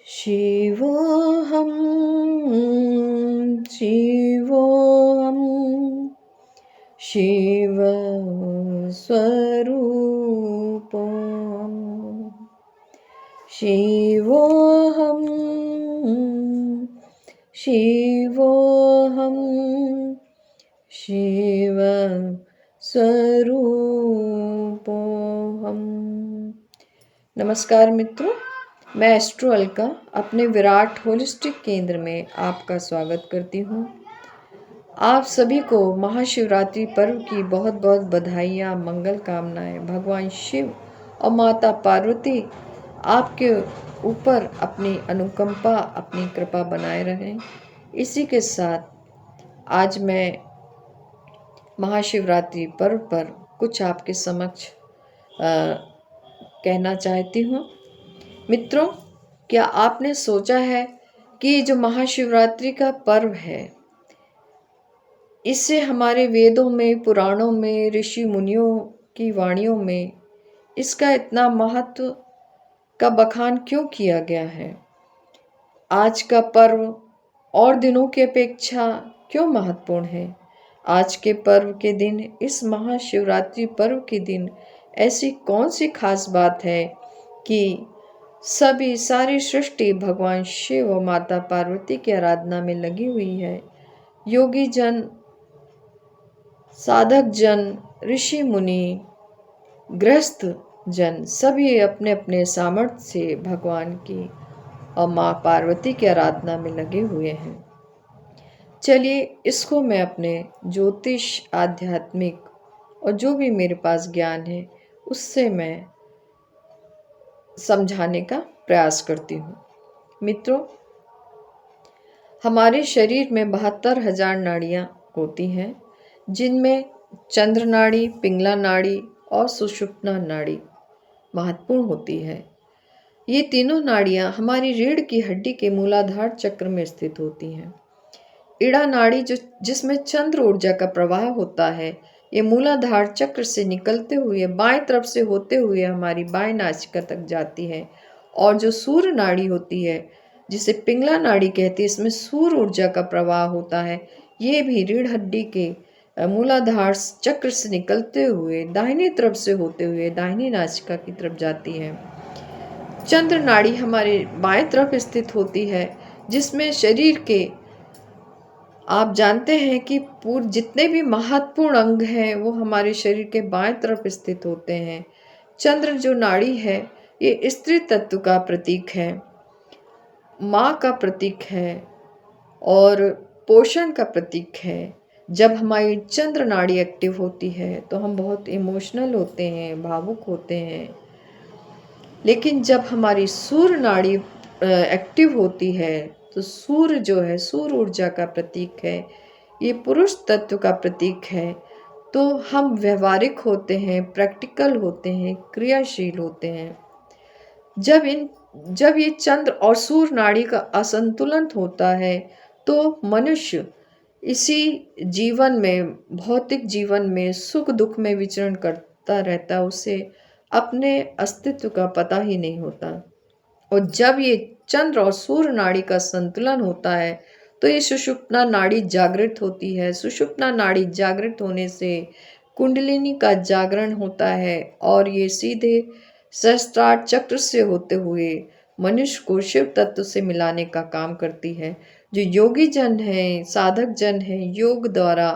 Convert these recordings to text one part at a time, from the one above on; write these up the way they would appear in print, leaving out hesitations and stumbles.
शिवोऽहं शिवोऽहं शिवस्वरूपम् शिवोऽहं शिवोऽहं शिवस्वरूपोऽहम्। नमस्कार मित्रों, मैं एस्ट्रो अलका अपने विराट होलिस्टिक केंद्र में आपका स्वागत करती हूँ। आप सभी को महाशिवरात्रि पर्व की बहुत बहुत बधाइयाँ, मंगल कामनाएं। भगवान शिव और माता पार्वती आपके ऊपर अपनी अनुकंपा, अपनी कृपा बनाए रहें। इसी के साथ आज मैं महाशिवरात्रि पर्व पर कुछ आपके समक्ष कहना चाहती हूँ। मित्रों, क्या आपने सोचा है कि जो महाशिवरात्रि का पर्व है, इससे हमारे वेदों में, पुराणों में, ऋषि मुनियों की वाणियों में इसका इतना महत्व का बखान क्यों किया गया है? आज का पर्व और दिनों की अपेक्षा क्यों महत्वपूर्ण है? आज के पर्व के दिन, इस महाशिवरात्रि पर्व के दिन ऐसी कौन सी खास बात है कि सारी सृष्टि भगवान शिव और माता पार्वती की आराधना में लगी हुई है। योगी जन, साधक जन, ऋषि मुनि, गृहस्थ जन सभी अपने अपने सामर्थ्य से भगवान की और माँ पार्वती की आराधना में लगे हुए हैं। चलिए, इसको मैं अपने ज्योतिष, आध्यात्मिक और जो भी मेरे पास ज्ञान है उससे मैं समझाने का प्रयास करती हूँ। मित्रों, हमारे शरीर में 72,000 नाड़ियाँ होती हैं, जिनमें चंद्र नाड़ी, पिंगला नाड़ी और सुषुप्ना नाड़ी महत्वपूर्ण होती है। ये तीनों नाड़ियाँ हमारी रीढ़ की हड्डी के मूलाधार चक्र में स्थित होती हैं। इड़ा नाड़ी जिसमें चंद्र ऊर्जा का प्रवाह होता है, ये मूलाधार चक्र से निकलते हुए बाएं तरफ से होते हुए हमारी बाएं नासिका तक जाती है। और जो सूर्य नाड़ी होती है, जिसे पिंगला नाड़ी कहती है, इसमें सूर्य ऊर्जा का प्रवाह होता है। ये भी रीढ़ हड्डी के मूलाधार चक्र से निकलते हुए दाहिनी तरफ से होते हुए दाहिनी नासिका की तरफ जाती है। चंद्र नाड़ी हमारे बाएं तरफ स्थित होती है, जिसमें शरीर के, आप जानते हैं कि पूर्व जितने भी महत्वपूर्ण अंग हैं वो हमारे शरीर के बाएं तरफ स्थित होते हैं। चंद्र जो नाड़ी है, ये स्त्री तत्व का प्रतीक है, माँ का प्रतीक है और पोषण का प्रतीक है। जब हमारी चंद्र नाड़ी एक्टिव होती है तो हम बहुत इमोशनल होते हैं, भावुक होते हैं। लेकिन जब हमारी सूर्य नाड़ी एक्टिव होती है तो सूर्य जो है, सूर्य ऊर्जा का प्रतीक है, ये पुरुष तत्व का प्रतीक है। तो हम व्यवहारिक होते हैं, प्रैक्टिकल होते हैं, क्रियाशील होते हैं। जब ये चंद्र और सूर्य नाड़ी का असंतुलन होता है तो मनुष्य इसी जीवन में, भौतिक जीवन में सुख दुख में विचरण करता रहता है। उसे अपने अस्तित्व का पता ही नहीं होता। और जब ये चंद्र और सूर्य नाड़ी का संतुलन होता है तो ये सुषुप्ना नाड़ी जागृत होती है। सुषुप्ना नाड़ी जागृत होने से कुंडलिनी का जागरण होता है और ये सीधे सहस्त्रार चक्र से होते हुए मनुष्य को शिव तत्व से मिलाने का काम करती है। जो योगी जन हैं, साधक जन हैं, योग द्वारा,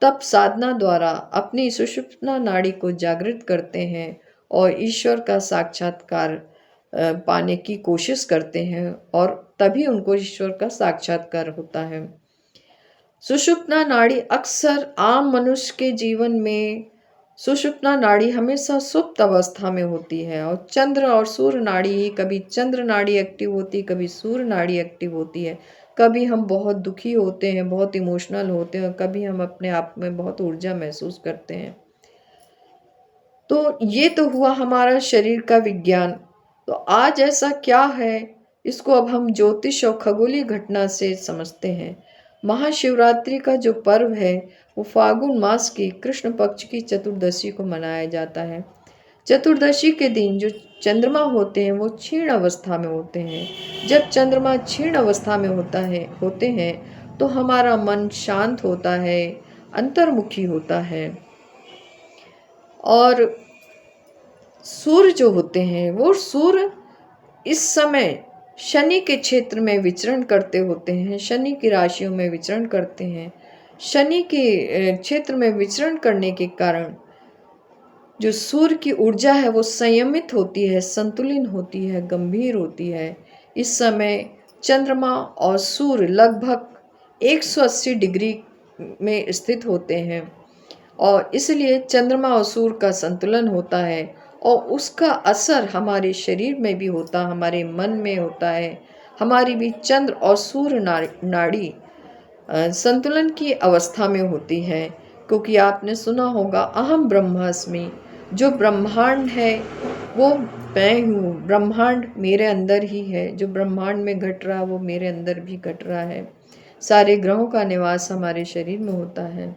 तप साधना द्वारा अपनी सुषुप्ना नाड़ी को जागृत करते हैं और ईश्वर का साक्षात्कार पाने की कोशिश करते हैं और तभी उनको ईश्वर का साक्षात्कार होता है। सुषुप्ना नाड़ी अक्सर आम मनुष्य के जीवन में, सुषुप्ना नाड़ी हमेशा सुप्त अवस्था में होती है और चंद्र और सूर्य नाड़ी, कभी चंद्र नाड़ी एक्टिव होती है, कभी सूर्य नाड़ी एक्टिव होती है। कभी हम बहुत दुखी होते हैं, बहुत इमोशनल होते हैं, कभी हम अपने आप में बहुत ऊर्जा महसूस करते हैं। तो ये तो हुआ हमारा शरीर का विज्ञान। तो आज ऐसा क्या है, इसको अब हम ज्योतिष और खगोलीय घटना से समझते हैं। महाशिवरात्रि का जो पर्व है वो फागुन मास की कृष्ण पक्ष की चतुर्दशी को मनाया जाता है। चतुर्दशी के दिन जो चंद्रमा होते हैं वो क्षीण अवस्था में होते हैं। जब चंद्रमा क्षीण अवस्था में होते हैं तो हमारा मन शांत होता है, अंतर्मुखी होता है। और सूर्य जो होते हैं वो सूर्य इस समय शनि के क्षेत्र में विचरण करते होते हैं, शनि की राशियों में विचरण करते हैं। शनि के क्षेत्र में विचरण करने के कारण जो सूर्य की ऊर्जा है वो संयमित होती है, संतुलित होती है, गंभीर होती है। इस समय चंद्रमा और सूर्य लगभग 180 डिग्री में स्थित होते हैं और इसलिए चंद्रमा और सूर्य का संतुलन होता है और उसका असर हमारे शरीर में भी होता, हमारे मन में होता है। हमारी भी चंद्र और सूर्य नाड़ी संतुलन की अवस्था में होती है, क्योंकि आपने सुना होगा अहम ब्रह्मास्मि, जो ब्रह्मांड है वो मैं हूँ, ब्रह्मांड मेरे अंदर ही है, जो ब्रह्मांड में घट रहा वो मेरे अंदर भी घट रहा है। सारे ग्रहों का निवास हमारे शरीर में होता है।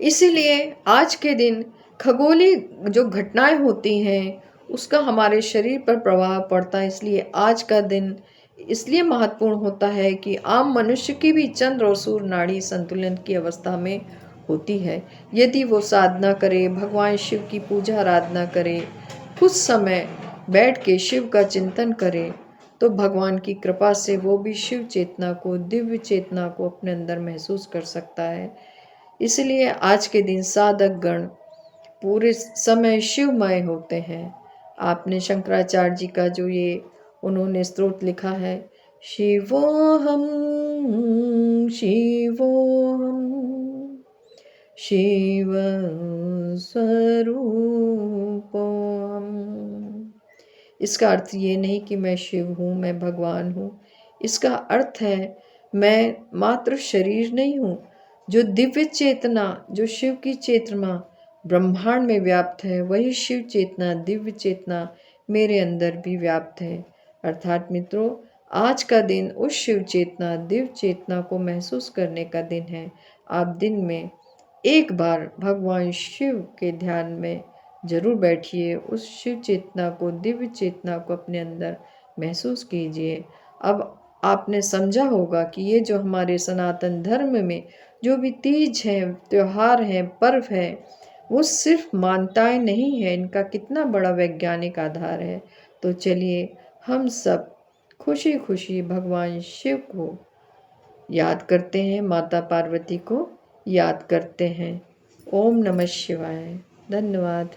इसीलिए आज के दिन खगोलीय जो घटनाएं होती हैं उसका हमारे शरीर पर प्रभाव पड़ता है। इसलिए आज का दिन इसलिए महत्वपूर्ण होता है कि आम मनुष्य की भी चंद्र और सूर्य नाड़ी संतुलन की अवस्था में होती है। यदि वो साधना करे, भगवान शिव की पूजा आराधना करे, कुछ समय बैठ के शिव का चिंतन करे, तो भगवान की कृपा से वो भी शिव चेतना को, दिव्य चेतना को अपने अंदर महसूस कर सकता है। इसलिए आज के दिन साधक गण पूरे समय शिवमय होते हैं। आपने शंकराचार्य जी का जो ये उन्होंने स्तोत्र लिखा है, शिवोहम शिवोहम शिव स्वरूपोहम। इसका अर्थ ये नहीं कि मैं शिव हूँ, मैं भगवान हूँ। इसका अर्थ है मैं मात्र शरीर नहीं हूँ। जो दिव्य चेतना, जो शिव की चेतना ब्रह्मांड में व्याप्त है, वही शिव चेतना, दिव्य चेतना मेरे अंदर भी व्याप्त है। अर्थात मित्रों, आज का दिन उस शिव चेतना, दिव्य चेतना को महसूस करने का दिन है। आप दिन में एक बार भगवान शिव के ध्यान में जरूर बैठिए, उस शिव चेतना को, दिव्य चेतना को अपने अंदर महसूस कीजिए। अब आपने समझा होगा कि ये जो हमारे सनातन धर्म में जो भी तीज हैं, त्योहार हैं, पर्व हैं, वो सिर्फ मान्यताएं नहीं है, इनका कितना बड़ा वैज्ञानिक आधार है। तो चलिए हम सब खुशी खुशी भगवान शिव को याद करते हैं, माता पार्वती को याद करते हैं। ओम नमः शिवाय। धन्यवाद।